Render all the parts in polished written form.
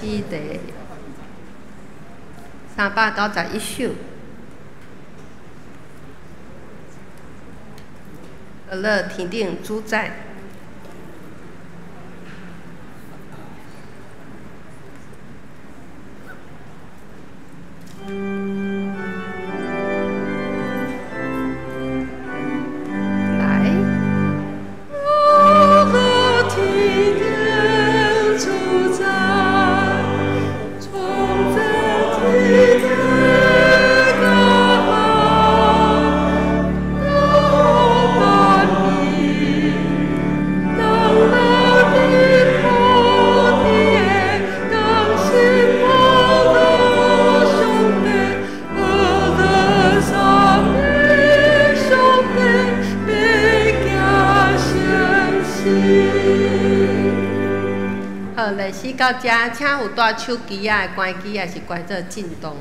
诗第391首。乐乐天顶主宰。好，历史到这，请有带手机啊、关机啊，是关做震动。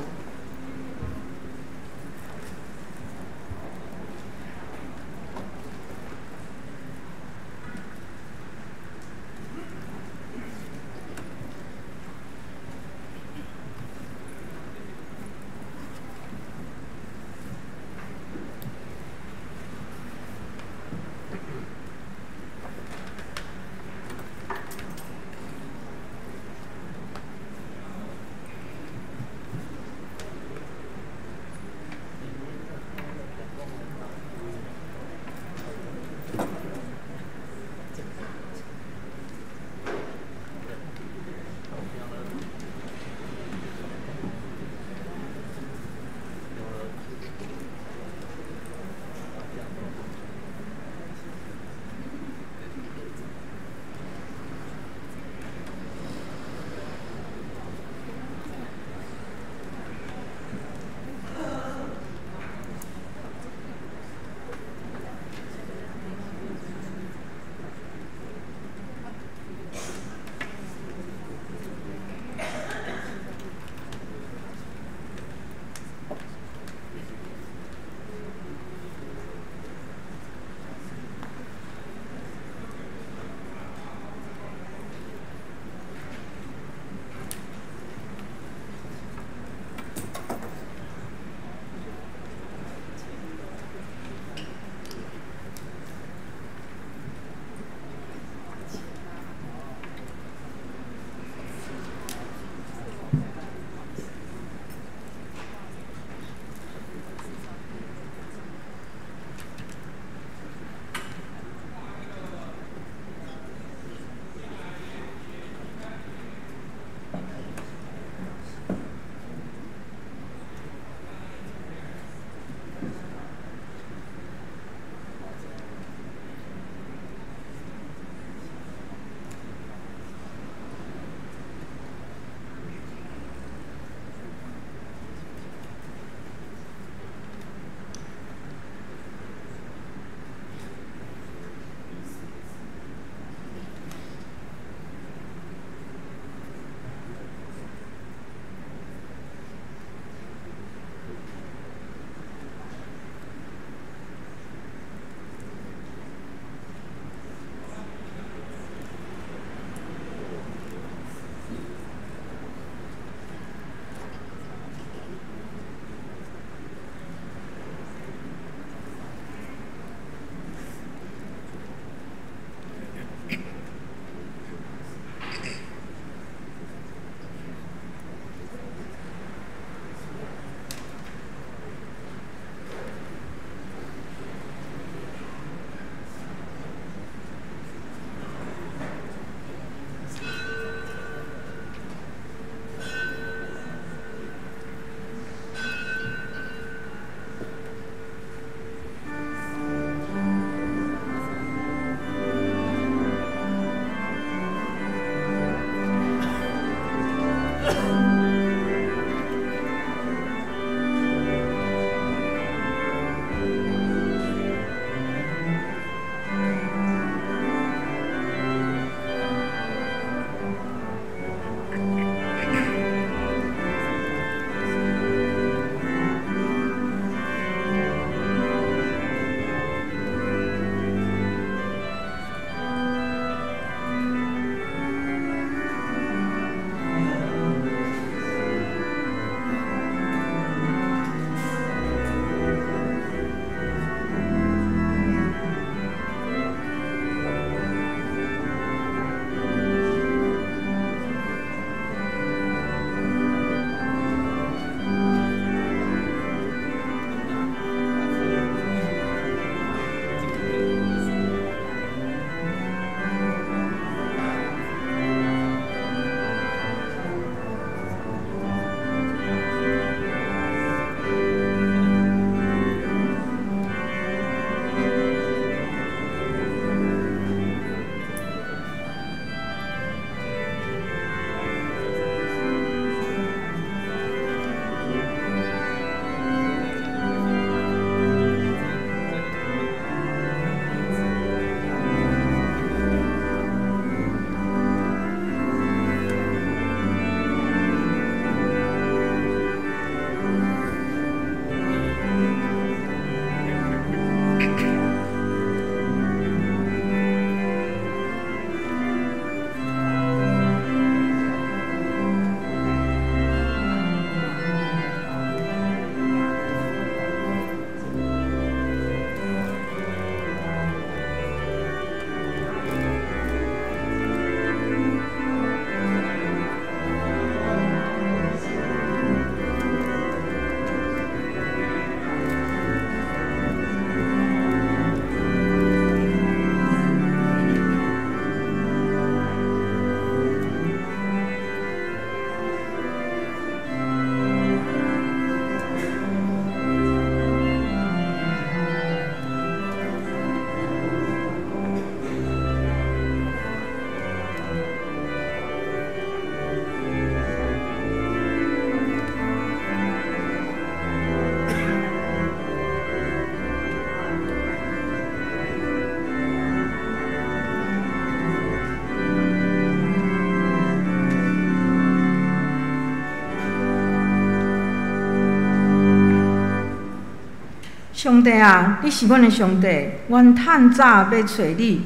上帝啊，你是阮的上帝，阮趁早要找你。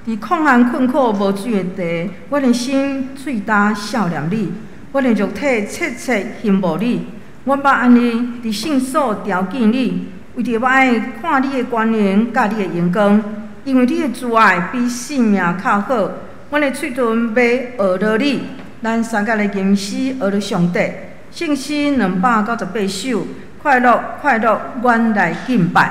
伫旷寒困苦无水的地，阮的心喙焦少念你，阮的肉体切切羡慕你。阮捌安尼伫圣所朝见你，为着我爱看你的关联甲你的阳光，因为你的慈爱比性命较好。阮的喙唇要学了你，咱三甲的吟诗学了上帝。圣诗298首，快乐快乐，阮来敬拜。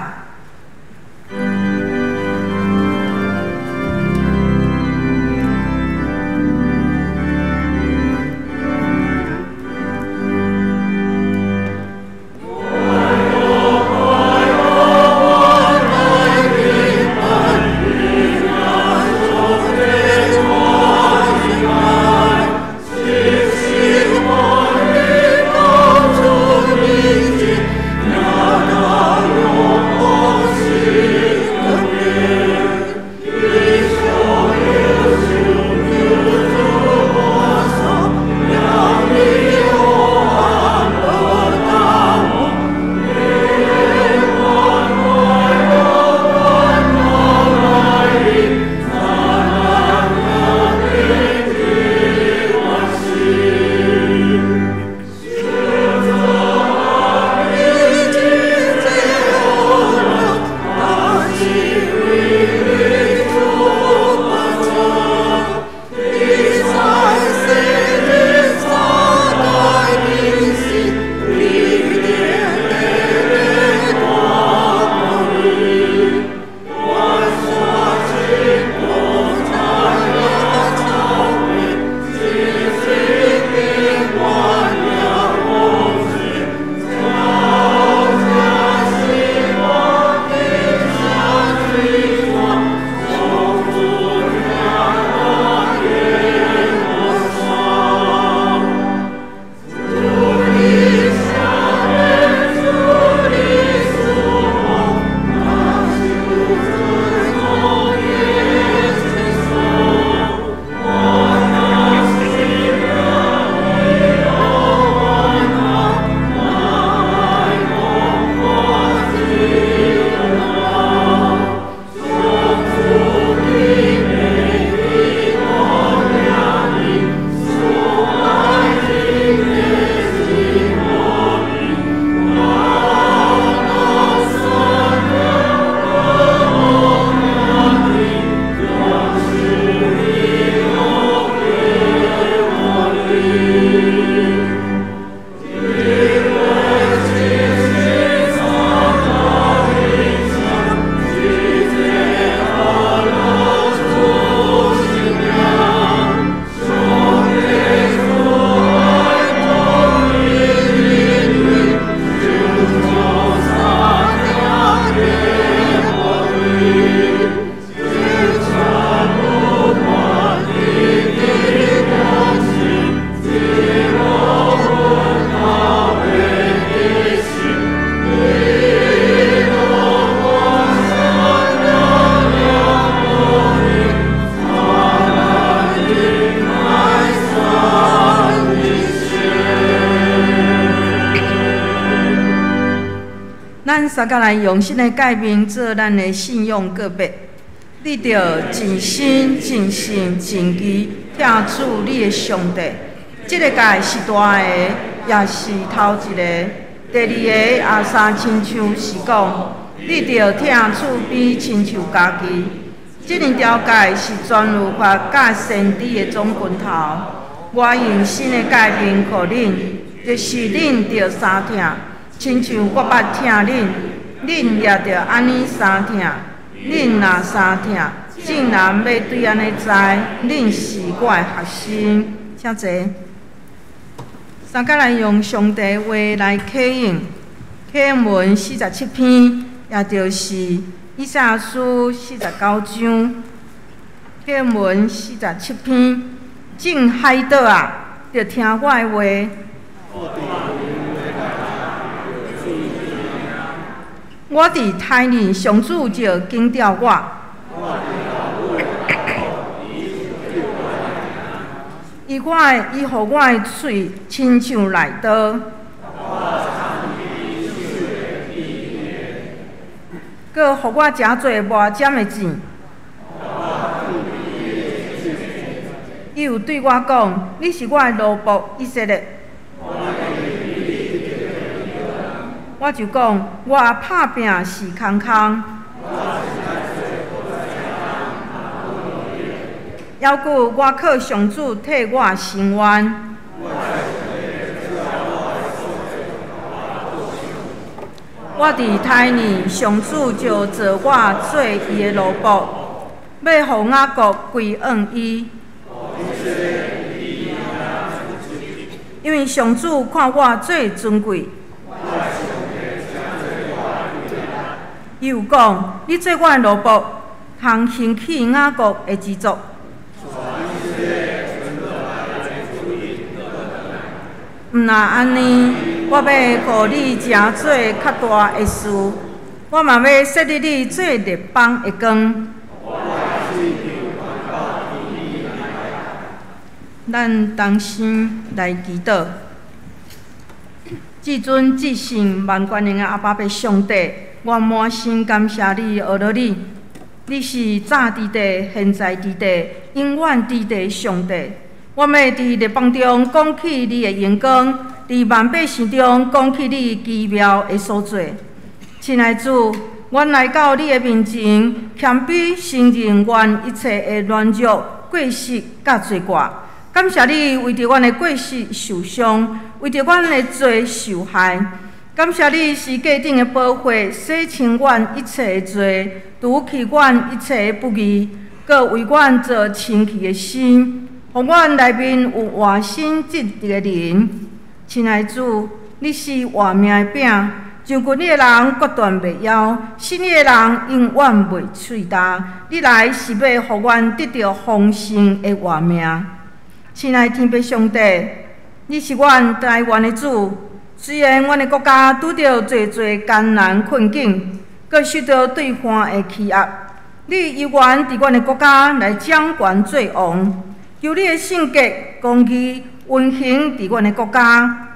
咱三甲来用心的改变，做咱的信仰告别。你着尽心、尽性、尽意听主你的上帝。这个界是大个，也是头一个。第二个阿三亲像是讲，你着听主比亲像家己。这两条界是专有法甲先知的总拳头。我用心的改变予恁，就是恁着三听。亲像我捌听恁也着安尼三听。恁若三听，竟然要对安尼知，恁是我的学生。请坐。三甲来用上帝话来启应，启应文47篇，也就是以赛亚书49章。启应文47篇，众海岛啊，着听我的话。我伫胎里，上主就惊掉我。伊予我的嘴亲像内刀。搁互我诚侪无减的钱。伊有对我讲：你是我的奴仆以色列。我就讲：我拍拼是空空。犹故我靠上主替我伸冤。我伫胎内，上主就做我做伊的奴仆，要互雅各归往伊。因为上主看我最尊贵。伊有讲：你做我的奴仆，通兴起雅各的支族。毋若安尼，我要互你诚做较大的事，我嘛要设立你做列邦的光。咱同心来祈祷，至尊至圣万权能的阿爸爸上帝，我满心感谢你，学了你，你是早伫地、现在伫地、永远伫地上帝。我要伫列邦中讲起你的荣光，伫万百姓中讲起你奇妙的所做。亲爱的主，阮来到你的面前，谦卑承认阮一切的软弱、过失甲罪过。感谢你为着阮的过失受伤，为着阮的罪受害。感谢你是价顶的保护，洗清阮一切的罪，除去阮一切的不义，搁为阮做清气的心。互阮内面有活生积德的灵。亲爱的主，你是活命的饼，上群你的人决断袂枵，信你的人永远袂喙焦。你来是要互阮得到丰盛的活命。亲爱的天父上帝，你是阮台湾的主。虽然阮的国家拄着侪艰难困境，阁受到对方的欺压，你依然伫阮的国家来掌权做王。求你的圣洁、公义、运行伫阮的国家，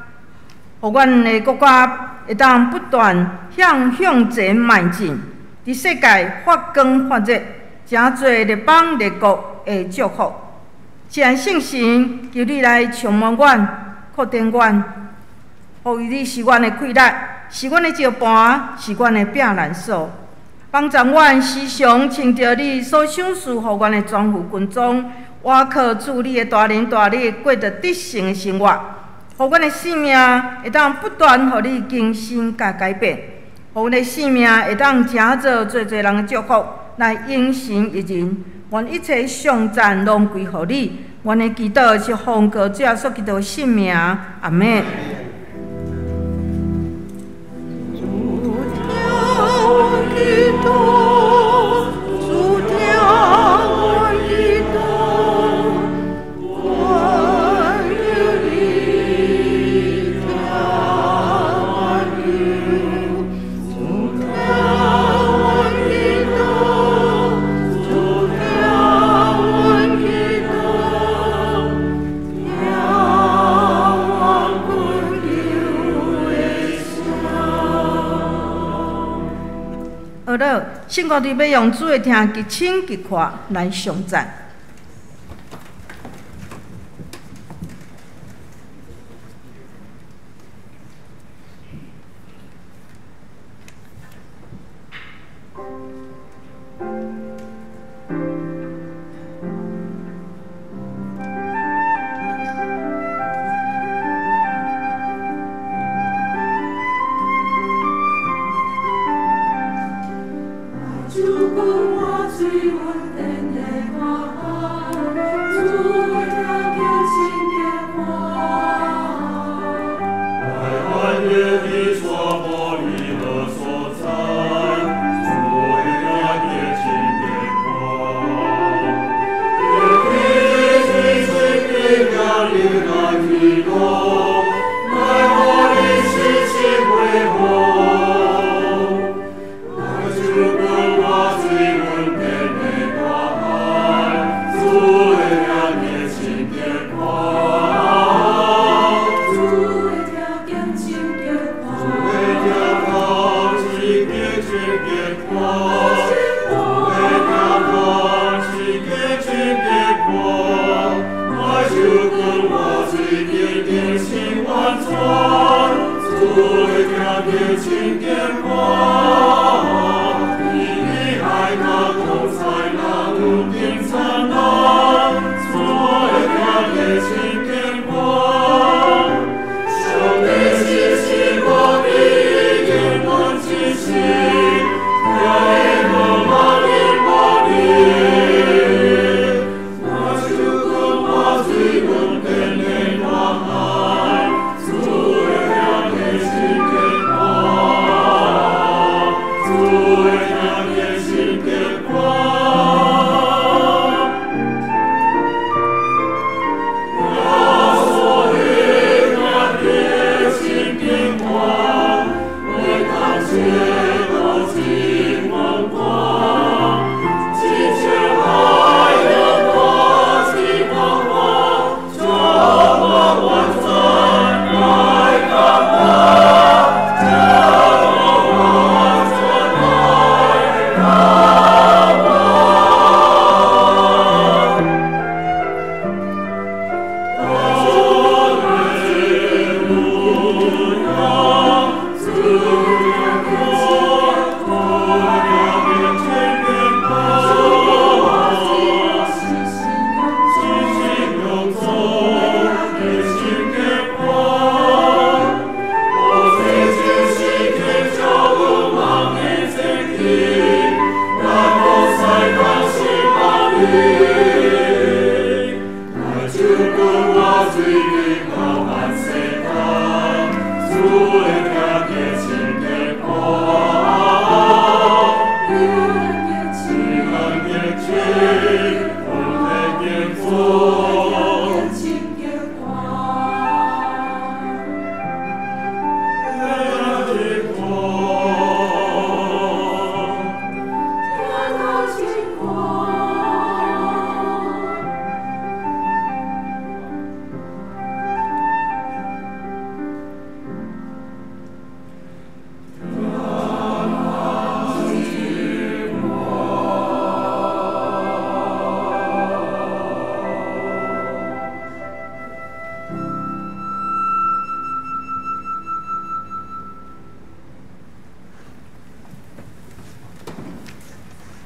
互阮的国家会当不断向前迈进，伫世界发光发热，诚侪列邦列国的祝福。既然圣神，求你来充满阮、扩展阮，互你是阮的气力，是阮的石盘，是阮的避难所，帮助阮时常亲着你所赏赐互阮的全副军装。我靠主你的大能大力，过着得胜的生活，互阮的性命会当不断互你更新甲改变，互阮的性命会当成做侪人的祝福，来永生一人。愿一切颂赞拢归乎你。阮的祈祷是奉靠主耶稣基督的圣名，阿门。圣国队要用主的听极清极快来上赞。Get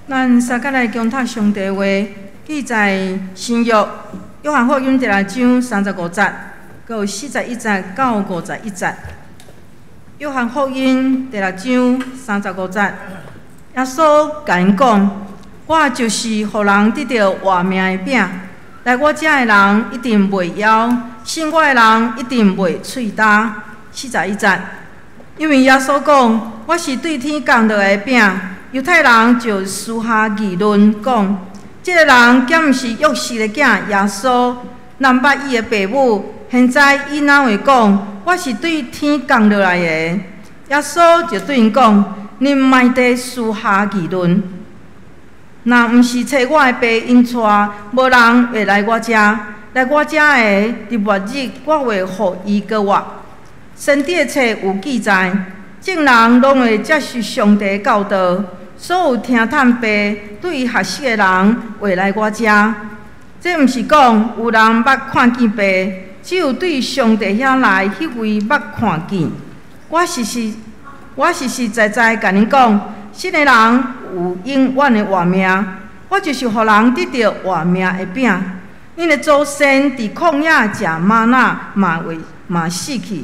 咱三甲来供读上帝话，记在新约约翰福音第6章35节，佮有41节到51节。约翰福音第6章35节，耶稣甲因讲：“我就是互人得到活命的饼，来我遮的人一定袂枵，信我的人一定袂喙焦。”41节，因为耶稣讲：“我是对天降落来的饼。”犹太人就私下议论讲，这个人敢毋是约瑟的囝耶稣？难捌伊的爸母，现在伊哪会讲我是对天降落来的？耶稣就对因讲：恁莫在私下议论，若毋是找我的爸因带，无人会来我遮。来我遮的，日我会互伊过活。圣经的册有记载，众人拢会接受上帝的教导。所有听探爸对伊合适的人会来我遮。这毋是讲有人捌看见爸，只有对上帝遐来迄位捌看见。我实实在在甲恁讲，信的人有永远的活命。我就是互人得到活命的饼。恁的祖先伫旷野食玛纳，嘛死去。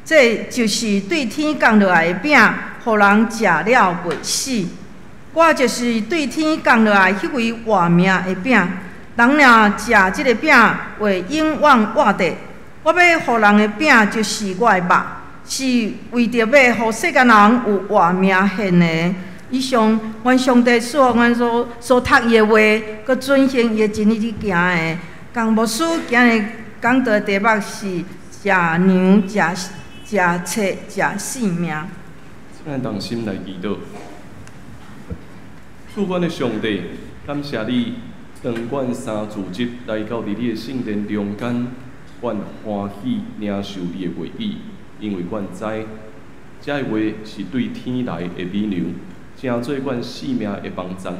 这就是对天降落来的饼，互人食了袂死。我就是对天降落来迄位活命的饼，人若食即个饼，会永远活着。我要互人的饼，就是我的肉，是为着要互世间人有活命献的。以上，愿上帝赐予阮所读伊的话，佮遵行伊的真理去行的。共牧师今日讲道的题目是食粮、食册、食性命。咱同心来祈祷。主阮的上帝，感谢你，当阮三自节来到伫你的圣殿中间，阮欢喜领受你的话语，因为阮知，这话是对天来的美粮，成做阮生命的帮站，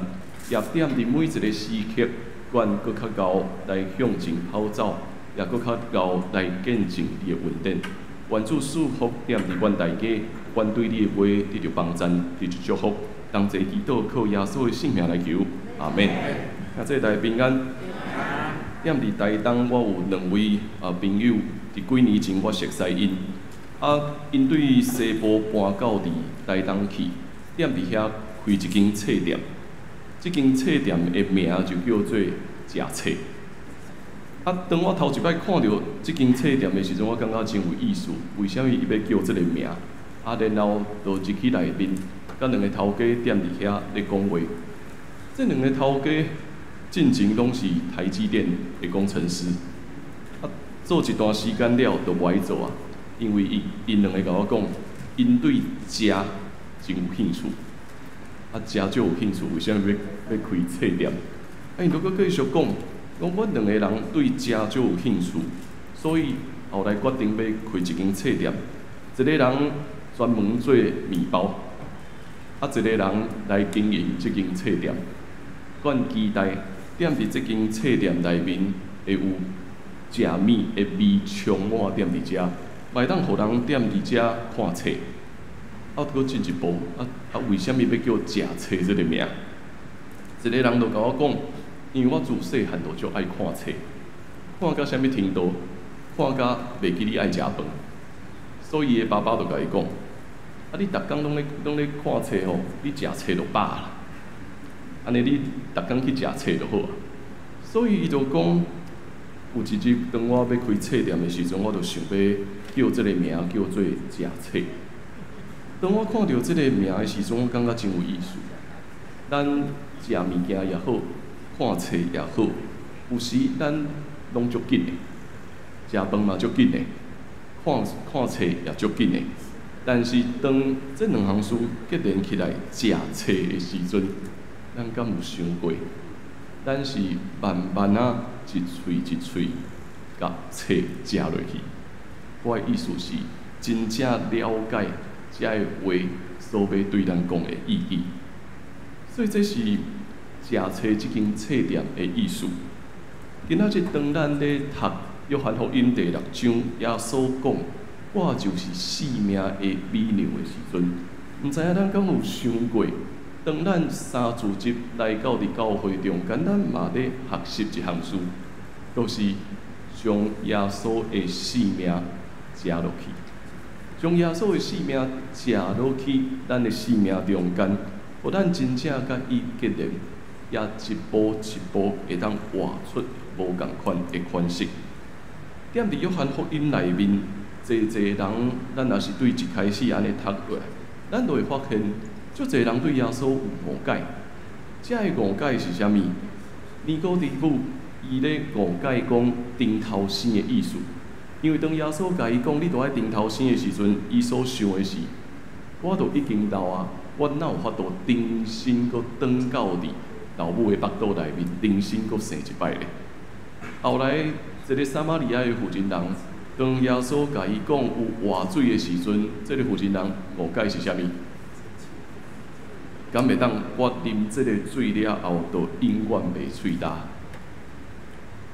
也点伫每一个时刻，阮搁较厚来向前跑走，也搁较厚来见证你的恩典。愿主赐福踮伫阮大家，愿对你的话得到帮赞，得到祝福。同齐祈祷，靠耶稣的性命来求，阿免。啊，这大家平安。踮伫台东，我有2位朋友，伫几年前我熟悉因，因对西部搬到伫台东去，踮伫遐开一间册店。这间册店的名就叫做食册。当我头一摆看到这间册店的时阵，我感觉真有意思。为什么伊要叫这个名？然后就入去内面，甲2个头家踮伫遐咧讲话。这2个头家进前拢是台积电的工程师。做一段时间了，就不爱做啊，因为因2个甲我讲，因对食真有兴趣。食就有兴趣，为什么要开册店？因如果继续讲，阮2个人对食就有兴趣，所以后来决定要开一间册店。一个人专门做面包，一个人来经营这间册店。阮期待踮伫这间册店内面会有食面的味充满踮伫遮，袂当互人踮伫遮看册。搁进一步，为什么要叫食册这个名？一个人就甲我讲，因为我自细汉就足爱看册，看到啥物程度，看到袂记你爱食饭，所以伊的爸爸就甲伊讲，你逐工拢咧看册吼，你食册就饱啦。安尼你逐工去食册就好啊。所以伊就讲，有一日当我要开册店的时阵，我就想要叫这个名叫做食册。当我看到这个名的时阵，我感觉真有意思。咱食物件也好，看册也好，有时咱拢足紧的，食饭嘛足紧的，看册也足紧的。但是当这2项事结连起来食册的时阵，咱敢有想过？咱是慢慢啊，一喙一喙甲册食落去。我的意思是，真正了解这个话所要对咱讲的意义。所以这是食册这间册店的意思。今仔日当咱咧读约翰福音第6章，耶稣讲，我就是生命的米粮的时阵，毋知影咱敢有想过？当咱3自节来到伫教会中间，咱嘛咧学习一项事，就是将耶稣的生命食落去，将耶稣的生命食落去，咱的生命中间，互咱真正甲伊结连，也一步一步会当活出无共款的款式。踮伫约翰福音内面，侪人，咱若是对一开始安尼读过来，咱就会发现。足侪人对耶稣有误解，这个误解是啥物？尼哥底母伊咧误解讲顶头生的意思，因为当耶稣甲伊讲你著爱顶头生的时阵，伊所想的是，我都已经老啊，我哪有法度重新搁转到伫老母的腹肚内面，重新搁生一摆咧？后来一个撒玛利亚的妇人人，当耶稣甲伊讲有活水的时阵，这个妇人人误解是啥物？敢会当我啉这个水了后，就永远袂喙焦。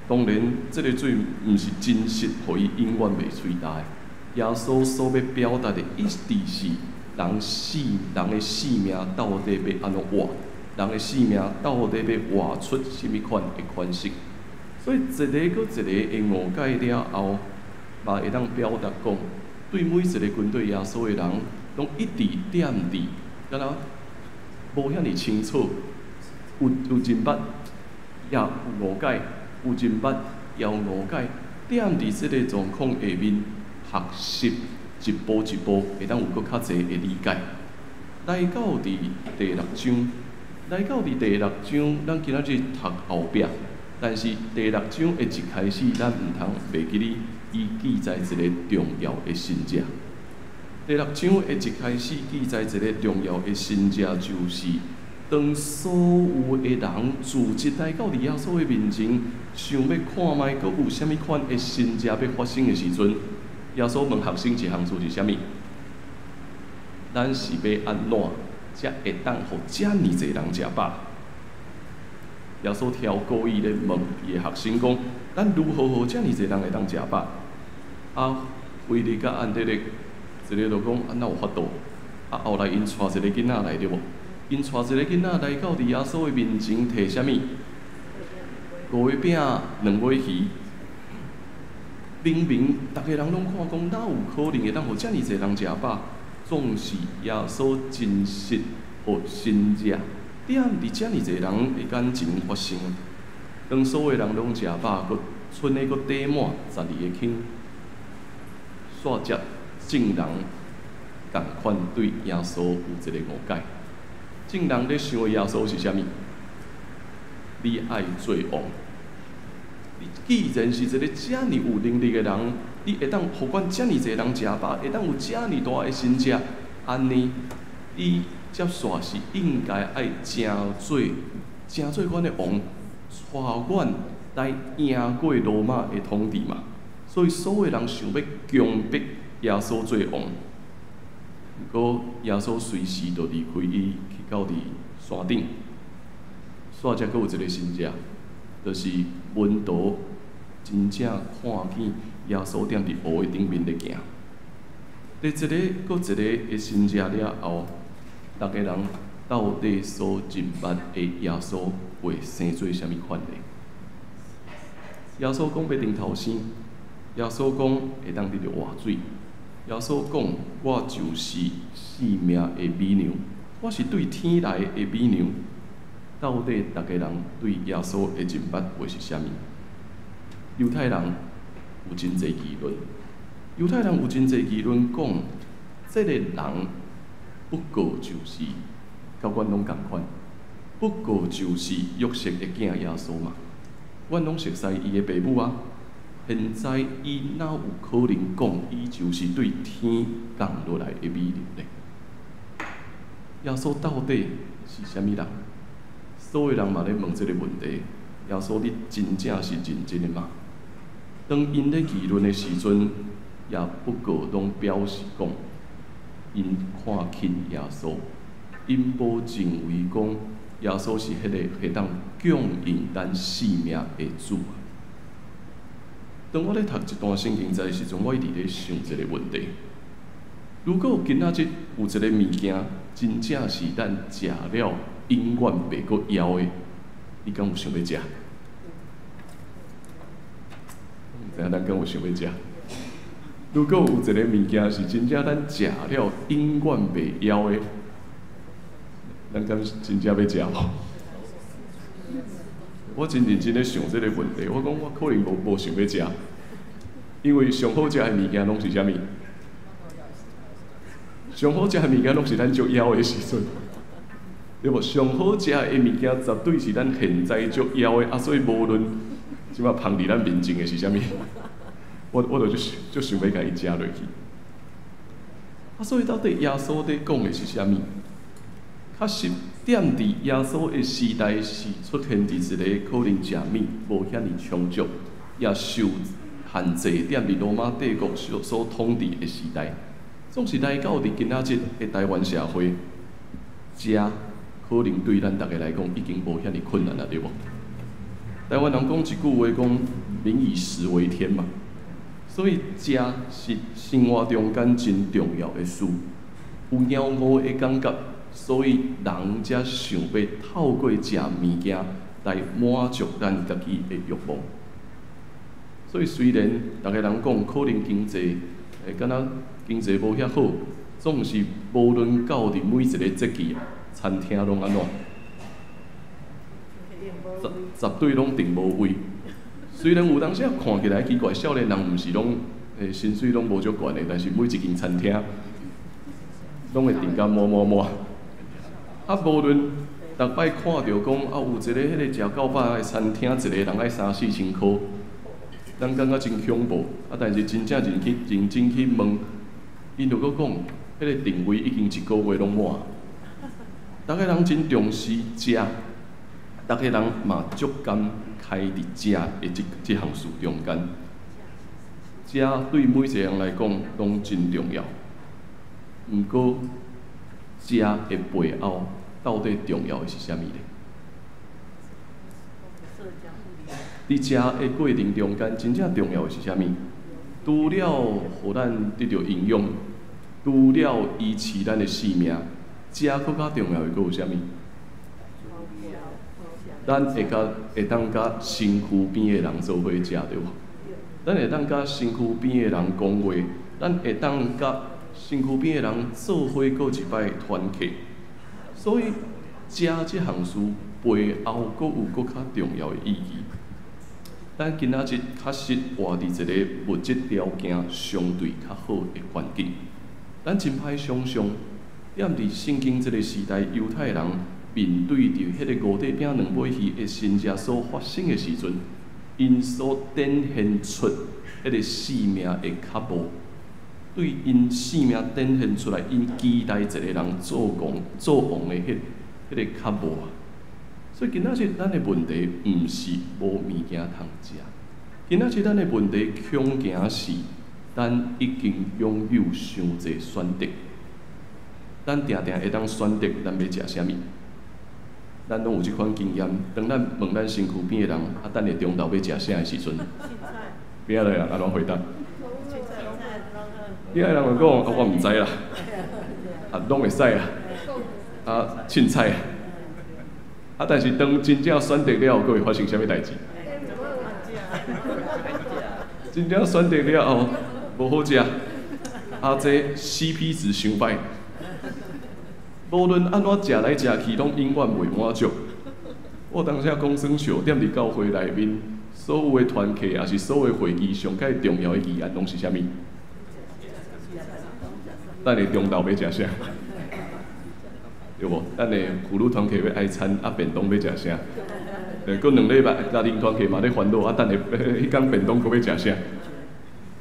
当然，这个水毋是真实，互伊永远袂喙焦的。耶稣所要表达的意思是，人的生命到底要安怎活？人的生命到底要活出甚物款的款式？所以一个搁一个的误解了后，嘛会当表达讲，对每一个跟对耶稣的人，拢一直踮伫，敢若无遐尼清楚，有真捌，也有误解，有真捌，也有误解，踮伫即个状况下面学习，一步一步会当有搁较侪的理解。来到伫第6章，咱今仔日读后壁，但是第6章的一开始，咱毋通袂记哩，伊记载一个重要的神者。第6章的一开始记载一个重要的神者，就是当所有的人自一来到耶稣的面前，想要看卖，阁有啥物款的神者要发生的时阵，耶稣问学生一项事是啥物？咱是要安怎才会当互遮尔侪人食饱？耶稣挑故意咧问伊的学生讲：咱如何互遮尔侪人会当食饱？菲利甲安德烈，一个就讲安怎有法度？啊，后来因带一个囡仔来对无？因带一个囡仔来到耶稣的面前，摕啥物？5个饼、2尾鱼。明明大家人拢看讲，哪有可能会当互遮尔侪人食饱？总是耶稣真实互神者，点伫遮尔侪人的眼前发生。当所有人拢食饱，佫剩的佫底满12个坑，煞接众人共款对耶稣有一个误解。众人咧想的耶稣是啥物？你爱做王。你既然是一个遮尔有能力的人，你会当互阮遮尔侪人食饱，会当有遮尔大的神者，安尼，你接续是应该爱真做阮的王，带阮来赢过罗马的统治嘛。所以所有人想要强迫耶稣做王，不过耶稣随时就离开伊去到伫山顶，煞才佫有一个神者。就是门徒真正看见耶稣踮伫湖的顶面咧行。第一个，搁一个的神者了后，逐个人到底所认捌的耶稣会生做啥物款呢？耶稣讲要顶头生，耶稣讲会当得到活水，耶稣讲我就是生命的美娘，我是对天来的美娘。到底大家人对耶稣的认捌会是啥物？犹太人有真侪议论，讲，这个人不过就是甲阮拢共款，不过就是约瑟的囝耶稣嘛。阮拢熟悉伊的爸母啊，现在伊哪有可能讲伊就是对天降落来的美女呢？耶稣到底是啥物人？所有人嘛咧问这个问题，耶稣你真正是认真的吗？当因咧议论的时阵，也不过拢表示讲，因看轻耶稣，因无认为讲耶稣是迄个会当供应咱生命的主。当我咧读一段圣经在时阵，我一直咧想一个问题：如果今仔日有一个物件，真正是咱食了，永远袂阁枵的，你敢有想要食？唔知影咱敢有想要食？如果有一个物件是真正咱食了永远袂枵的，咱敢真正要食无？我真认真咧想这个问题，我讲我可能无想要食，因为上好食的物件拢是啥物？上好食的物件拢是咱足枵的时阵。对无？上好食的物件绝对是咱现在足枵的，所以无论即摆放伫咱面前的是啥物，我就想要甲伊食落去。所以到底耶稣伫讲的是啥物？确实，踮伫耶稣的时代是出现伫一个可能食物无遐尼充足，也受限制，踮伫罗马帝国所统治的时代。总是来到伫今仔日的台湾社会，食可能对咱大家来讲已经无遐尼困难了，对无？台湾人讲一句话讲“民以食为天”嘛，所以食是生活中间真重要的事。有枵饿的感觉，所以人才想要透过食物件来满足咱家己的欲望。所以虽然大家人讲可能经济敢若经济无遐好，总是无论到伫每一个节气，餐厅拢安怎，绝对拢订无位。虽然有当时看起来奇怪，少年人毋是拢薪水拢无足悬的，但是每一间餐厅拢会订甲满。啊，无论逐摆看到讲有一个迄个食够饱的餐厅，一个人爱3-4千箍，咱感觉真恐怖。但是真正认真去问，因就佫讲，迄个定位已经1个月拢满。逐个人真重视食，逐个人嘛足甘开伫食的这项事中间。食对每一个人来讲拢真重要，毋过食的背后到底重要的是啥物呢？伫食的过程中间，真正重要的是啥物？除了互咱得到营养，除了维持咱的性命，食佫较重要的佫有啥物？咱会当甲身躯边的人做伙食对无？咱会当甲身躯边的人讲话，咱会当甲身躯边的人做伙过一摆团契。所以食即项事背后佫有佫较重要的意义。咱今仔日确实活伫一个物质条件相对较好的环境，咱真歹想象，踮伫圣经这个时代，犹太人面对着迄个五块饼两尾鱼的神迹所发生的时阵，因所展现出迄个生命的脚步，对因生命展现出来，因期待一个人做王的迄个脚步啊。所以今仔日咱的问题毋是无物件通食，今仔日咱的问题恐惊是，咱已经拥有伤侪选择，咱定定会当选择咱要食啥物。咱拢有即款经验，当咱问咱身躯边的人，啊，等下中昼要食啥的时阵，边仔个人安怎回答？边仔人就讲，我毋知啦，啊，拢会使啦，啊，凊彩啊。啊，但是当真正选择了后，佫会发生啥物代志？真正选择了后，无好食，啊，这 CP 值伤歹。无论安怎食来食去，拢永远袂满足。我当时讲算笑，踮伫教会内面，所有的团契，也是所有的会议，上界重要的议案，拢是啥物？等下中昼要食啥？对无？咱的妇女团契要爱餐，啊便当要食啥？过2礼拜家庭团契嘛咧烦恼，啊等下迄天便当佫要食啥？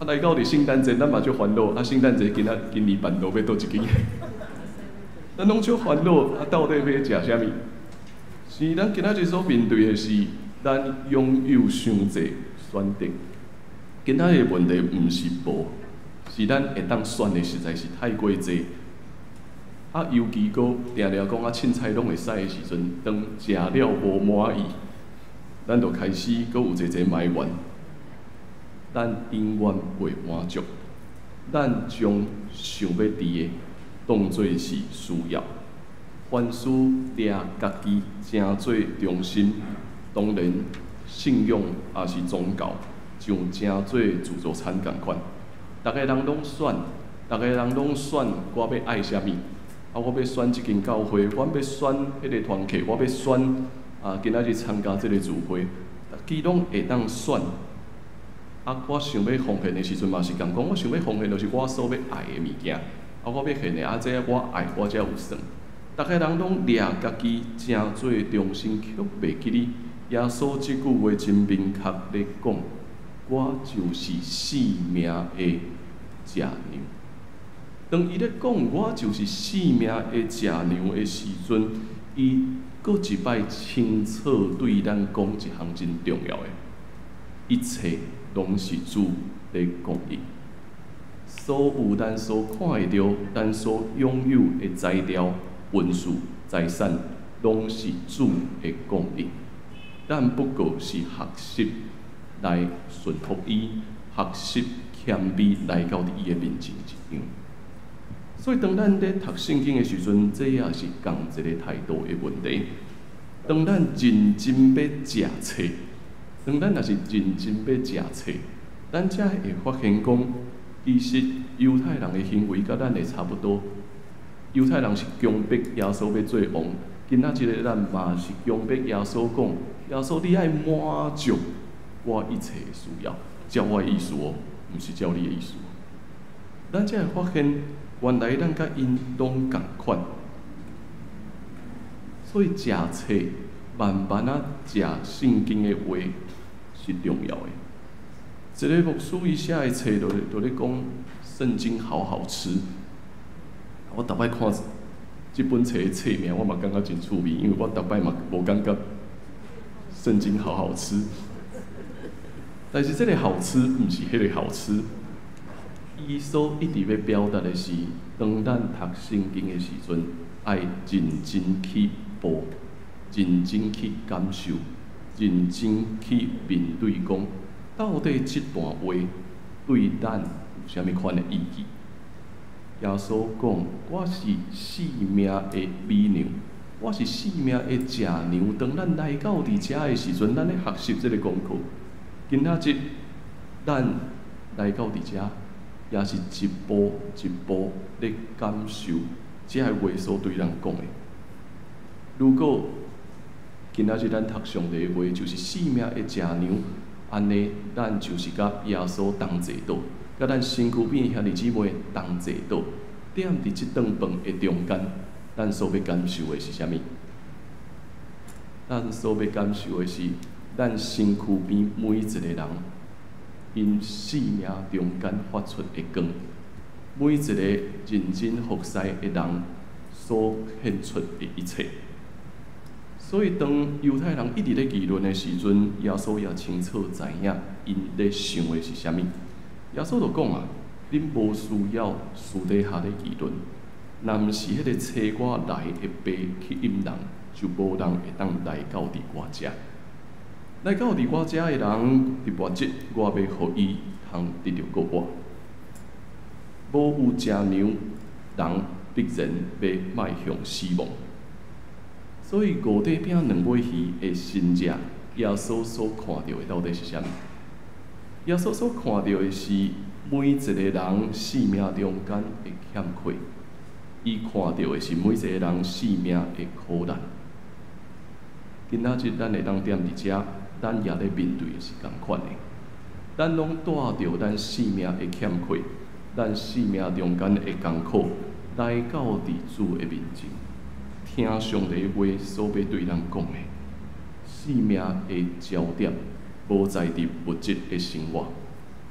啊来到伫圣诞节，咱嘛就烦恼，啊圣诞节今年办桌要倒一间？咱拢少烦恼，啊到底要食啥物？是咱今仔日所面对的是，咱拥有伤侪选择。今仔日问题毋是无，是咱会当选的实在是太过济。啊，尤其佫定定讲啊，凊彩拢会使的时阵，当食了无满意，咱就开始佫有一埋怨，咱永远袂满足，咱将想要伫的当作是需要，凡事掠家己诚做中心，当然信仰也是宗教，像诚做自助餐共款，逐个人拢选，逐个人拢选我要爱啥物。啊！我要选即间教会，我要选迄个团契，我要选啊！今仔日参加即个聚会，其拢会当选。啊！我想要奉献的时阵嘛是共讲，我想要奉献就是我所要爱的物件。啊！我要献的啊，这我爱，我才有算。逐个人拢掠家己诚做中心，却袂记哩。耶稣即句话真明确咧讲，我就是生命的食粮。当伊咧讲我就是生命的食粮的时阵，伊搁一摆清楚对咱讲一项真重要的，一切拢是主咧供应。所有咱所看会到、咱所拥有的材料、文书、财产，拢是主的供应。咱不过是学习来顺服伊，学习谦卑来到伊的面前一样。所以，当咱咧读圣经的时阵，这也是共一个态度的问题。当咱认真要食册，当咱若是认真要食册，咱才会发现讲，其实犹太人的行为甲咱会差不多。犹太人是强迫耶稣要做王，今仔日的咱嘛是强迫耶稣讲，耶稣你爱满足我一切的需要，照我的意思哦，毋是照你的意思。咱才会发现。原来咱甲因拢共款，所以食册慢慢啊食圣经的话是重要的。一个牧师伊写的册就咧讲圣经好好吃。我逐摆看即本册的册名，我嘛感觉真趣味，因为我逐摆嘛无感觉圣经好好吃。但是这个好吃毋是迄个好吃。伊所一直要表达的是，当咱读圣经的时阵，爱认真去播，认真去感受，认真去面对讲，到底这段话对咱有啥物款的意义？耶稣讲：“我是生命的美牛，我是生命的食牛。当咱来到伫遮的时阵，咱咧学习这个功课。今仔日咱来到伫遮，也是一步一步咧感受这个话所对咱讲的。如果今仔日咱读上帝的话，就是生命的食牛，安尼咱就是甲耶稣同坐倒。”甲咱身躯边兄弟姊妹同坐倒，踮伫即顿饭的中间，咱所要感受的是啥物？咱所要感受的是，咱身躯边每一个人，因生命中间发出的光，每一个认真服侍的人所献出的一切。所以，当犹太人一直咧议论的时阵，耶稣也清楚知影因咧想的是啥物。耶稣就讲啊，恁无需要私底下咧议论，若毋是迄个找我来的爸去引人，就无人会当来到伫我遮。来到伫我遮的人，伫末节我要互伊通得到果我。无有食牛，人必然要迈向死亡。所以五块饼两尾鱼的真正，耶稣所看到的到底是啥物？耶稣所看到的是每一个人生命中间的欠缺，伊看到的是每一个人生命的苦难。今仔日咱会当踮伫遮，咱也咧面对的是共款的。咱拢带着咱生命的欠缺，咱生命中间的艰苦，来到伫主的面前，听上帝话所要对咱讲的，生命的焦点。无在伫物质的生活，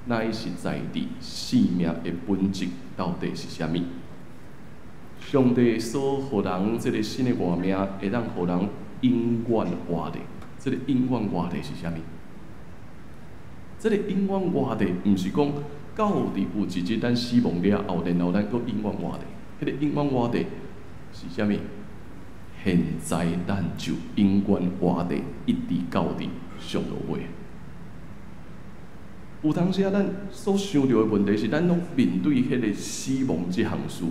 乃是在伫生命的本质到底是啥物？上帝所互人这个新的活命，会当互人永远活的。这个永远活的是啥物？这个永远活的，毋是讲到伫有一日咱死亡了后，然后咱阁永远活的。迄个永远活的是啥物？现在咱就永远活的，一直到伫上落尾。有当时咱所想到的问题是，咱拢面对迄个死亡这项事，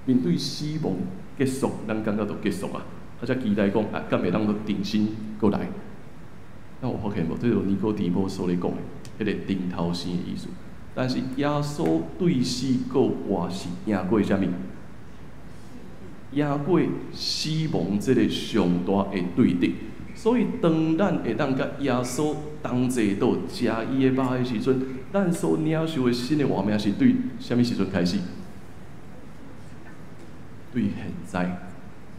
面对死亡结束，咱感觉就结束啊，才期待讲啊，敢会当重新过来？那有发现无？这就是尼哥底母所咧讲的，迄个顶头生的意思。但是耶稣对死过活是赢过啥物？赢过死亡这个上大的对敌。所以，当咱会当甲耶稣同坐到食伊的肉的时阵，咱所领受的新的活命是对啥物时阵开始？对现在，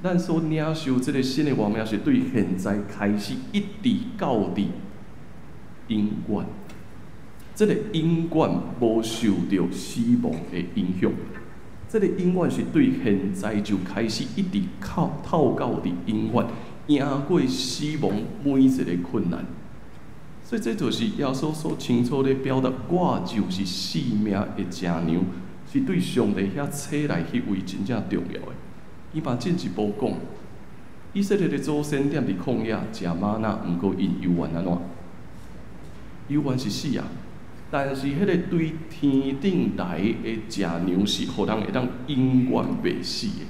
咱所领受这个新的活命是对现在开始，一直到伫永远。这个永远无受到死亡的影响，这个永远是对现在就开始，一直透到伫永远。赢过死亡每一个困难，所以这就是耶稣所清楚地表达：我就是生命的食牛，是对上帝遐册内迄位真正重要的。伊嘛进一步讲，以色列的祖先踮伫旷野食玛纳，毋过因犹原安怎？犹原是死啊！但是迄个对天顶来的食牛是，互人会当永远袂死的。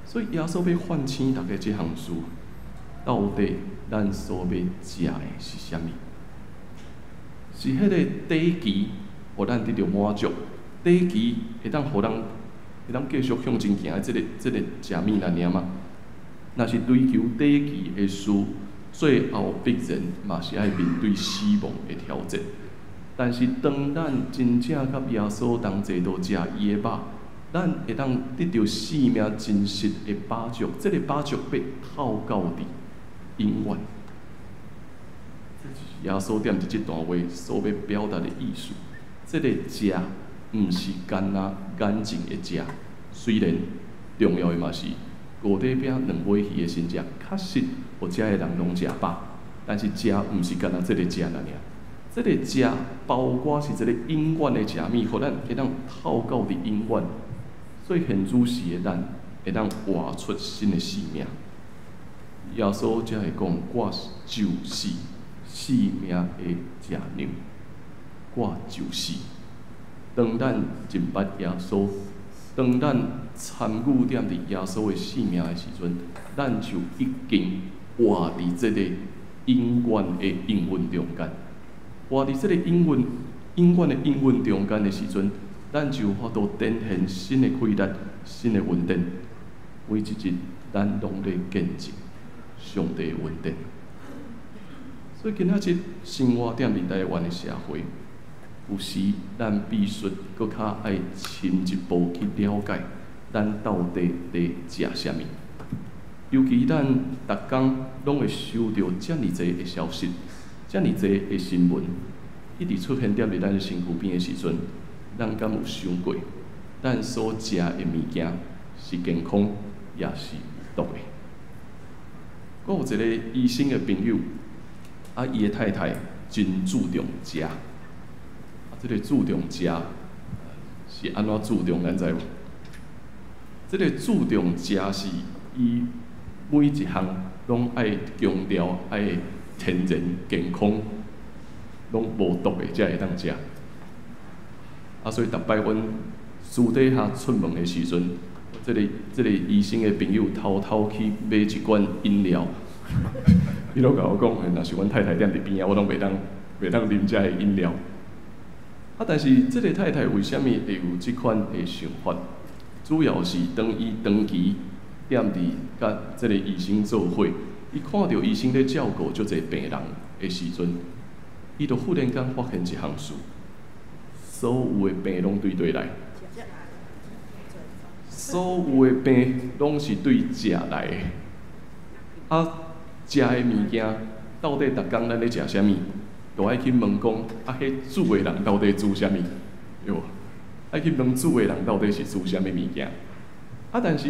所以耶稣要唤醒大家这项事。到底咱所要食的是啥物？是迄个底期，互咱得到满足；底期会当互人会当继续向前行的这个食物来尔嘛？若是追求底期的事，最后必然嘛是爱面对死亡的挑战。但是当咱真正甲耶稣同齐到食伊的肉，咱会当得到生命真实的饱足。这个饱足要透到伫永远，这是耶稣踮伫这段话所要表达的意思。这个食，毋是干那眼睛的食，虽然重要的嘛是五块饼两尾鱼的真正，确实互遮的人拢食饱。但是食毋是干那这个食那尔，这个食包括是这个永远的食物，互咱会当透到伫永远。所以现主时的咱会当活出新的生命。耶稣才会讲：我就是生命的食粮，我就是当咱认捌耶稣，当咱参与踮伫耶稣的性命的时阵，咱就已经活伫这个永远的应允中间。活伫这个永远的应允中间的时阵，咱就有法度展现新的开力、新的稳定。每一日，咱拢在见证上帝的稳定。所以今仔日生活踮伫台湾的社会，有时咱必须搁较爱深一步去了解，咱到底在食啥物。尤其咱逐工拢会收到遮尔济的消息，遮尔济的新闻，一直出现踮伫咱的身躯边的时阵，咱敢有想过，咱所食的物件是健康，也是有毒的？我有一个医生的朋友，伊的太太真注重食，这个注重食是安怎注重，咱知无？这个注重食是伊每一项拢爱强调爱天然健康，拢无毒的才会当食。所以逐摆阮私底下出门的时阵，这个医生的朋友偷偷去买一罐饮料，伊拢甲我讲，若是阮太太踮伫边仔，我拢袂当啉遮的饮料。但是这个太太为虾米会有即款的想法？主要是当伊长期踮伫甲这个医生做伙，伊看到医生咧照顾足侪病人的时阵，伊就忽然间发现一项事：所有的病拢对来，所有的病拢是对食来的。食的物件到底逐工咱咧食啥物？就爱去问讲，迄煮的人到底煮啥物？对无？爱去问煮的人到底是煮啥物物件？但是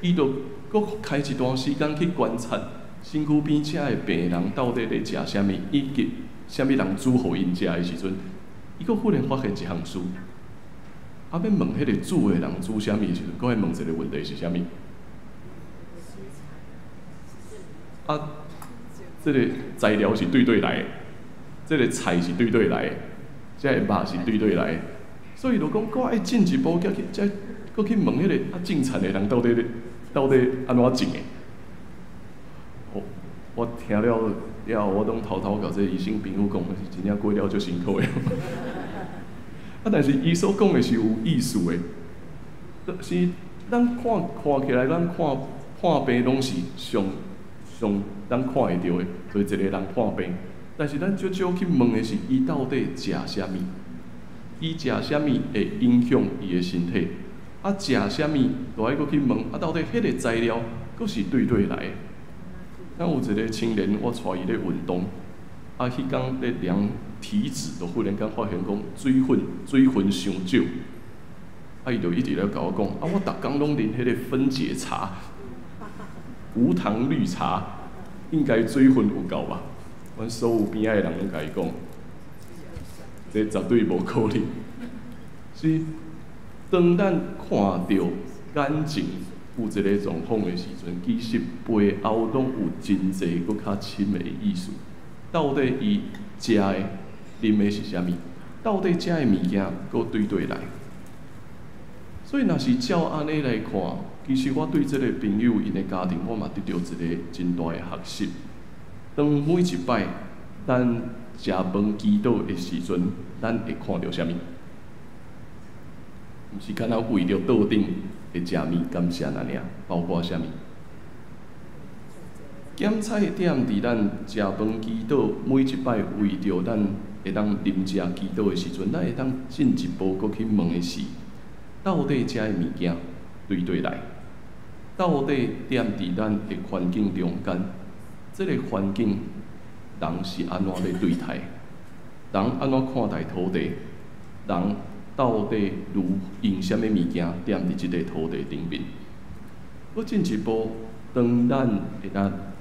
伊就搁开一段时间去观察身躯边遮的病人到底咧食啥物，以及啥物人煮互因食的时阵，伊搁忽然发现一项事。要问迄个煮的人煮啥物的时阵，搁爱问一个问题是啥物？这个材料是对来的。这个菜是对来的，这个肉是对来的，所以就讲，我爱进一步，再搁去问迄个种田的人到底安怎种的？我听了后，我拢偷偷甲这个医生朋友讲，是真正过了足辛苦的。但是伊所讲的是有意思的，是咱看起来，咱看病拢是上咱看会到的，所以一个人看病。但是咱少少去问的是，伊到底食啥物？伊食啥物会影响伊的身体？食啥物就爱搁去问，到底迄个材料阁是对来的？咱有一个青年，我带伊咧运动，迄天咧量体脂，就忽然间发现讲水分伤少，伊就一直咧甲我讲，我逐工拢啉迄个分解茶，无糖绿茶，应该水分有够吧？阮所有边仔的人拢甲伊讲，这绝对无可能。是当咱看到眼前有一个状况的时阵，其实背后拢有真侪搁较深的意思。到底伊食的、啉的是啥物？到底食的物件搁对来？所以若是照安尼来看，其实我对这个朋友因的家庭，我嘛得到一个真大的学习。当每一摆咱食饭祈祷的时阵，咱会看到啥物？毋是敢若为着桌顶会食物感谢咱尔，包括啥物？检菜点伫咱食饭祈祷，每一摆为着咱会当啉食祈祷的时阵，咱会当进一步搁去问的是，到底遮的物件对来？到底踮伫咱的环境中间？这个环境，人是安怎咧对待？人安怎看待土地？人到底如用啥物物件踮伫即个土地顶面？搁进一步，当咱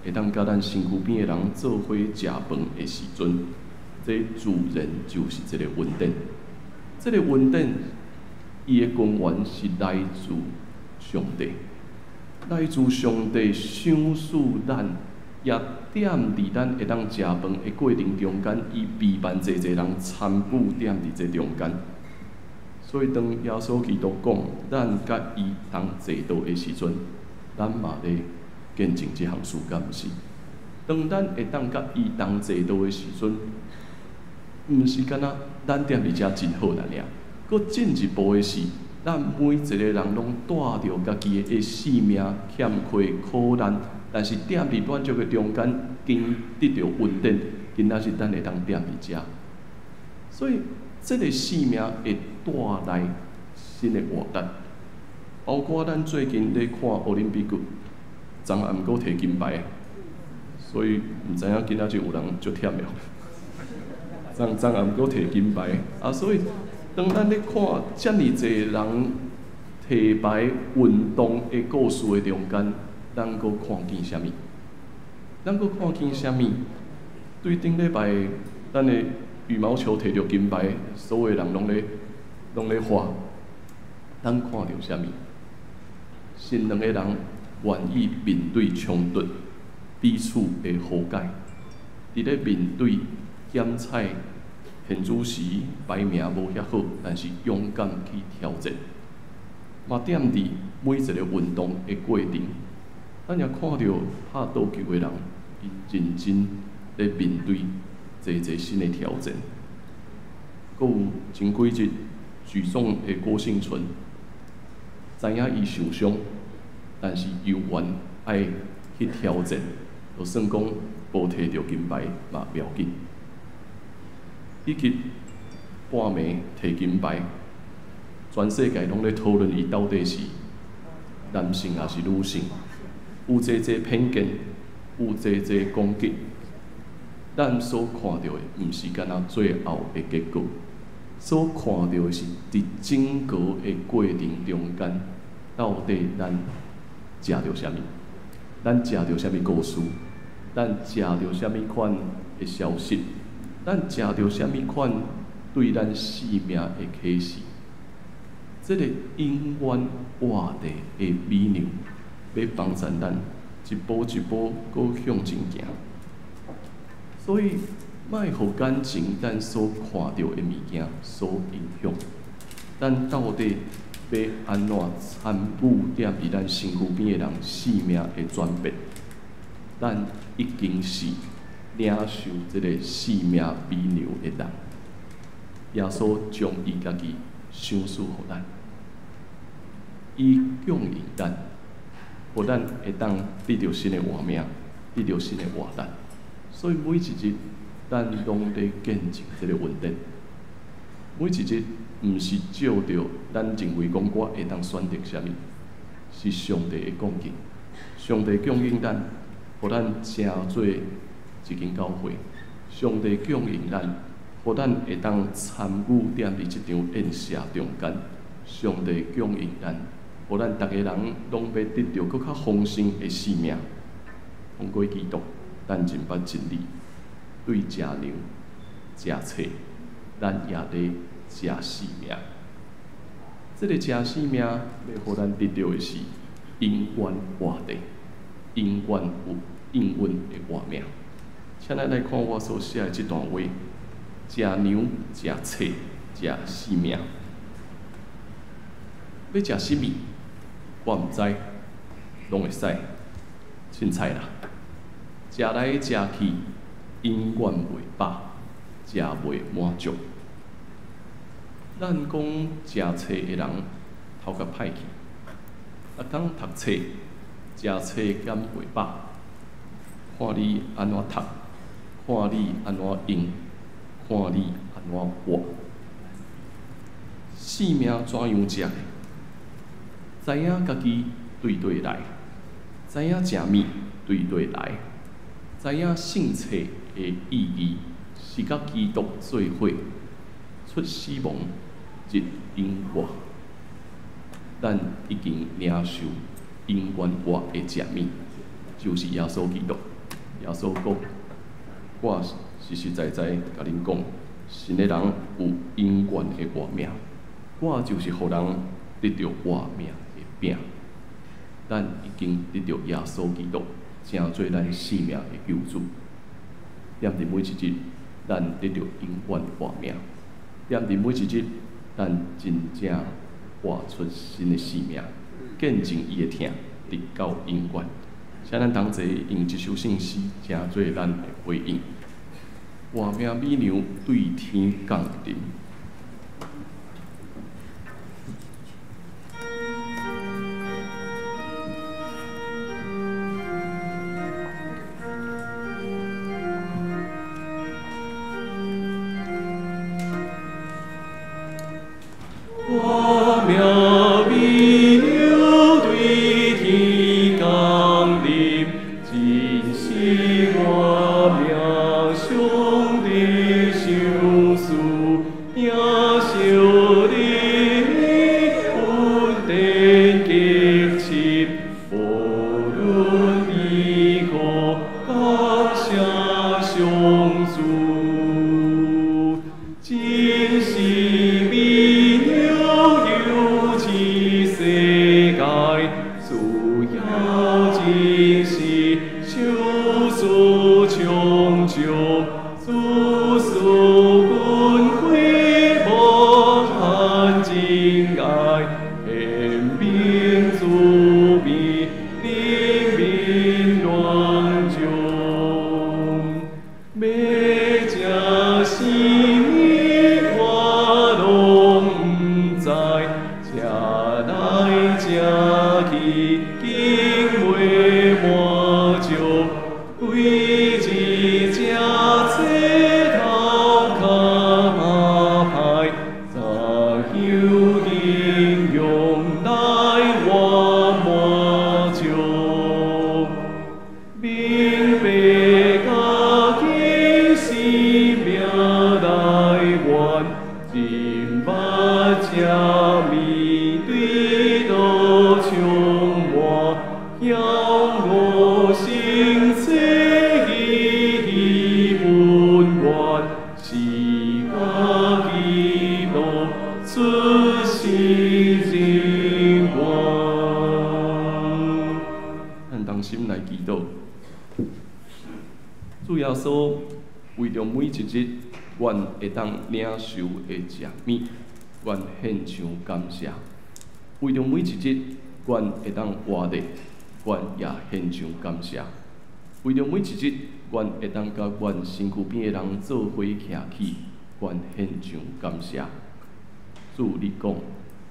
会当甲咱身躯边的人做伙食饭的时阵，这自然就是一个稳定。这个稳定，伊的根源是来自上帝，来自上帝赏赐咱。也踮伫咱会当食饭的过程中间，伊陪伴侪人参与踮伫这中间，所以当耶稣基督讲咱甲伊同坐道的时阵，咱嘛咧见证这项事，敢毋是？当咱会当甲伊同坐道的时阵，毋是敢若咱踮伫遮真好啦尔，搁进一步的是，咱每一个人拢带着家己的性命欠缺苦难，但是踮伫软弱的中间，经得到稳定，今仔日咱会当踮伫遮，所以这个性命会带来新的活力。包括咱最近咧看奥林匹克，昨暗搁摕金牌，所以毋知影今仔日有人足忝了。昨暗搁摕金牌，所以当咱咧看遮尔侪人摕牌运动的故事的中间，咱搁看见啥物？咱搁看见啥物？对顶礼拜咱的羽毛球摕到金牌，所有人拢咧喊，咱看到啥物？是两个人愿意面对冲突，彼此的和解，伫咧面对检采现主时排名无遐好，但是勇敢去挑战。嘛踮伫每一个运动的过程，咱也看到拍倒球的人，因认真咧面对侪新的挑战。搁有前几日举重的郭幸存，知影伊受伤，但是又愿爱去挑战，就算讲无摕到金牌嘛袂要紧。以及半暝摕金牌，全世界拢咧讨论伊到底是男性还是女性，有侪偏见，有侪攻击。咱所看到的，毋是干那最后的结果，所看到的是伫整个的过程中间，到底咱食到啥物？咱食到啥物故事？咱食到啥物款的消息？咱食到啥物款对咱生命的启示？这个永远活地的美牛，要帮助咱一步一步搁向前行。所以，莫互感情咱所看到的物件所影响。咱到底要安怎参与踮伫咱身躯边的人生命的转变？咱已经是领受这个生命美牛的人。耶稣将伊家己赏赐互咱，伊供应咱，互咱会当得到新的活命，得到新的活力。所以每一日，咱拢咧见证这个稳定。每一日，毋是照着咱认为讲我会当选择啥物，是上帝的供应。上帝供应咱，互咱成做一间教会。上帝供应咱，互咱会当参与踮伫即场宴席中间。上帝供应咱，互咱逐个人拢要得到更较丰盛的生命。通过基督。咱认捌真理，对食牛、食册，咱也咧食生命。这个食生命要互咱得到的是永远活地、永远有应允的活命。请咱来看我所写的这段话：食牛、食册、食生命。要食什么？我毋知，拢会使，凊彩啦。食来食去，永远袂饱，食袂满足。咱讲食册的人，头壳歹去，当读册，食册敢袂饱，看你安怎读，看你安怎用，看你安怎活。生命怎样食？知影家己对来，知影食物对来。知影圣册的意义是甲基督做伙出死亡入永活，咱已经领受永远活的食物，就是耶稣基督。耶稣讲：“我实实在在甲恁讲，信的人有永远的活命，我就是互人得到活命的饼。”咱已经得到耶稣基督。成做咱生命的救主，踮伫每一日，咱得到永远活命；踮伫每一日，咱真正活出新的生命，见证伊的疼，直到永远。请咱同齐用这首圣诗，成做咱的回应。画面美娘对天降临。画面美娘对天降临，真是我命上的相思，也小你稳定激情，无论如何感谢上主，真是美娘有此世界，主要真是手所长久，主所滚回无限真爱，显明主美，灵明乱中，每家是你我拢不知，吃来吃去，竟袂满足，为一只车头脚麻歹，怎有应用来我满足？明白家己生命来源，真捌这面对到充满，要我心切意温暖，是家己路出世人愿。咱同心来祈祷。主耶稣，为着每一日，阮会当领受的食物，阮献上感谢；为着每一日，阮会当活着，阮也献上感谢；为着每一日，阮会当甲阮身躯边的人做伙徛起，阮献上感谢。主，你讲，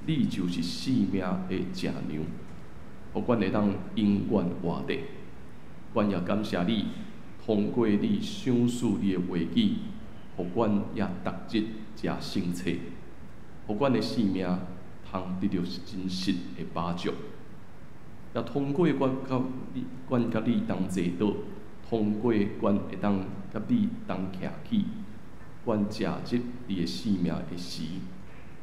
你就是生命的食粮，互阮会当永远活着。阮也感谢你。通过你赏赐你的话语，互阮也逐日食圣册，互阮的生命通得到真实的帮助。也通过阮甲你同坐倒，通过阮会当甲你同徛起，阮食入你的生命的时，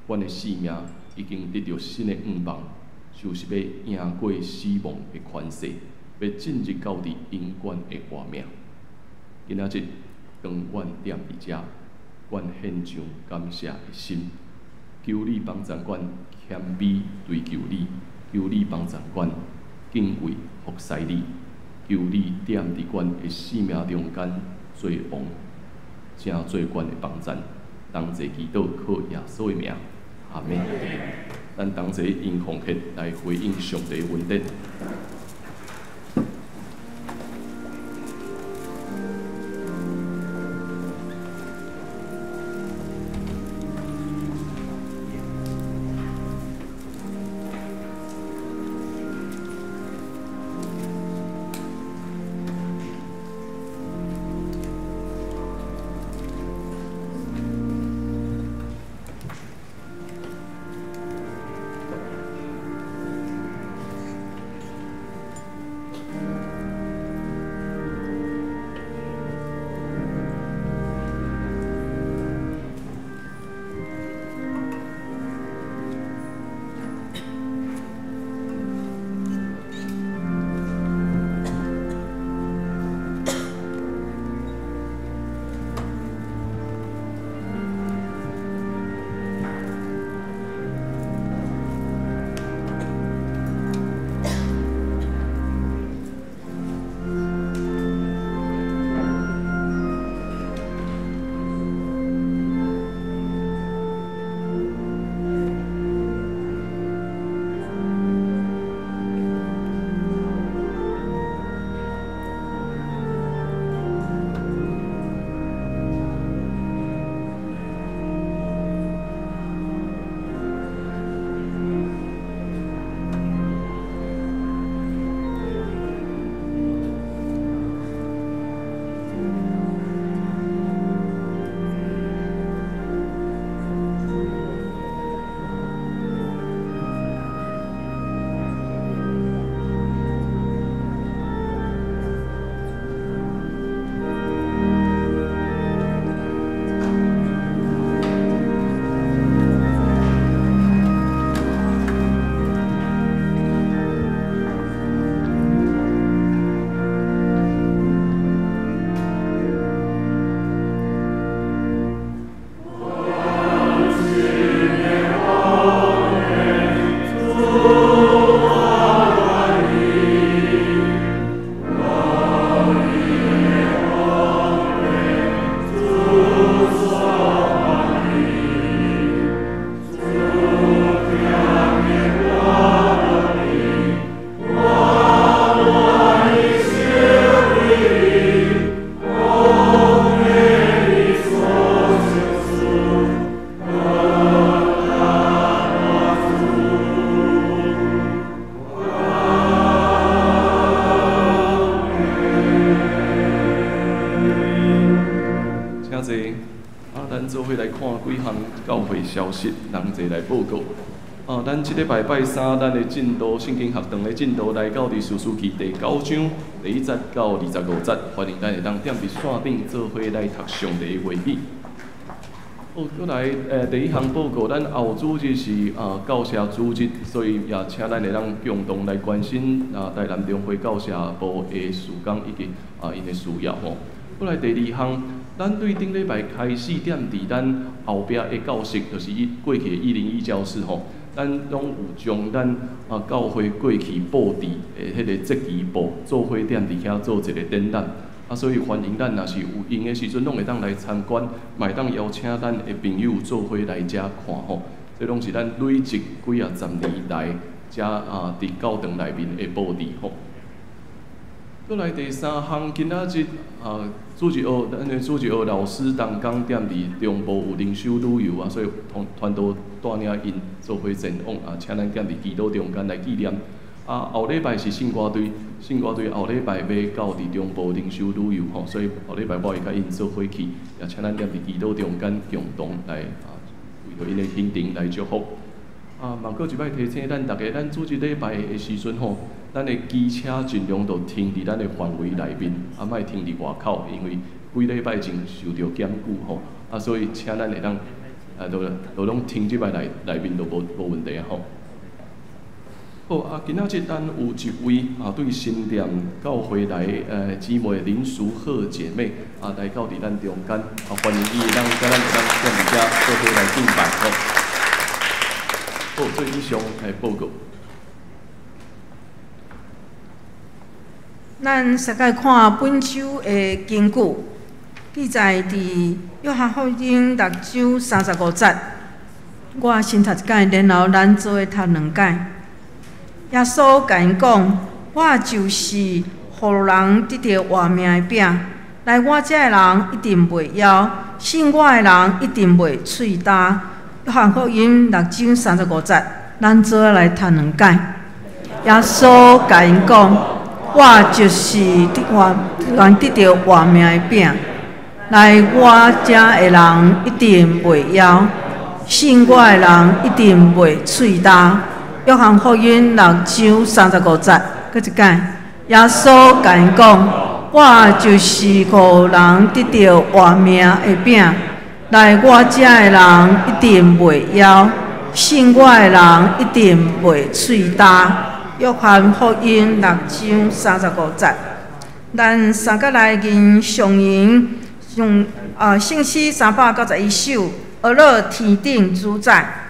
阮的生命已经得到新的愿望，就是要赢过死亡的权势，要进入到你永远的画面。今仔日，当阮踮伫遮，阮献上感谢的心，求你帮助阮谦卑追求你，求你帮助阮敬畏服侍你，求你踮伫阮的生命中间做王，正做阮的帮助。同齐祈祷，靠耶稣的名，阿门。咱同齐用奉献来回应上帝的恩典。看几项教会消息，人侪来报告。咱即礼拜拜三，咱的进度圣经学堂的进度来到伫士师记第9章第1节到25节，欢迎咱会当踮伫线顶做伙来读上帝的话语。好，再来第一项报告，咱后主日是教社主日，所以也请咱会当共同来关心台南中会教社部的事工以及因的需要吼。再来第二项，咱对顶礼拜开始踮伫咱后壁的教室，就是过去的101教室吼。咱拢有将咱教会过去布置的迄个节期簿做伙踮伫遐做一个展览，所以欢迎咱若是有闲的时阵，拢会当来参观，嘛会当邀请咱的朋友做伙来遮看吼。这拢是咱累积几啊10年来遮伫教堂内面的布置吼。再来第三项，今仔日咱的主日学老师同工踮伫中部有灵修旅游所以团队带领因做伙前往请咱踮伫祈祷中间来纪念。后礼拜是圣歌队后礼拜要到伫中部灵修旅游吼，所以后礼拜我会甲因做伙去，也请咱踮伫祈祷中间共同来为着因的行程来祝福。嘛搁一摆提醒咱大家，咱主日礼拜的时阵吼，咱的机车尽量都停伫咱的范围内面，莫停伫外口，因为几礼拜前受到检举吼，所以请咱会当都拢停即摆内面都无问题吼。好今仔日咱有一位对新店教会来姊妹林淑鹤姐妹来到伫咱中间，欢迎伊咱甲咱踮伫遮做伙来敬拜吼。好，做以上来报告。咱先来看本周的经句，记载伫约翰福音6章35节。我先读一解，然后咱做伙读2解。耶稣甲因讲：“我就是互人得到活命的饼，来我遮的人一定袂枵，信我的人一定袂喙焦。”约翰福音6章35节，咱做伙来读2解。耶稣甲因讲：“我就是人得到活命的饼，来我遮的人一定袂枵，信我的人一定袂喙焦。”约翰福音6章35节，搁一解。耶稣甲因讲：“我就是互人得到活命的饼，来我遮的人一定袂枵，信我的人一定袂喙焦。”约翰福音6章35节。咱三个来吟上吟用圣诗391首，俄勒天顶主宰。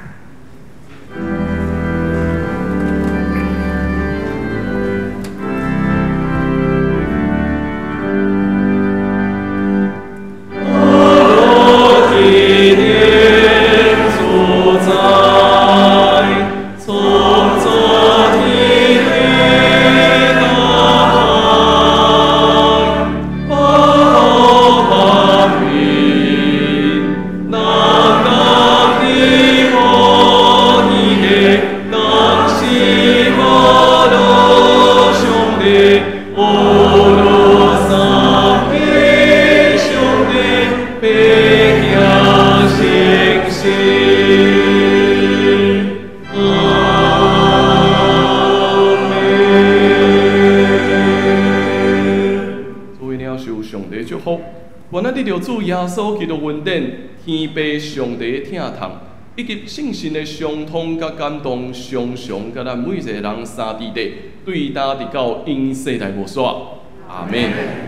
主耶稣基督恩典、天父上帝的疼痛，以及圣神的相通甲感动，常常甲咱每一个人三伫地对答直到永世来无煞。阿门。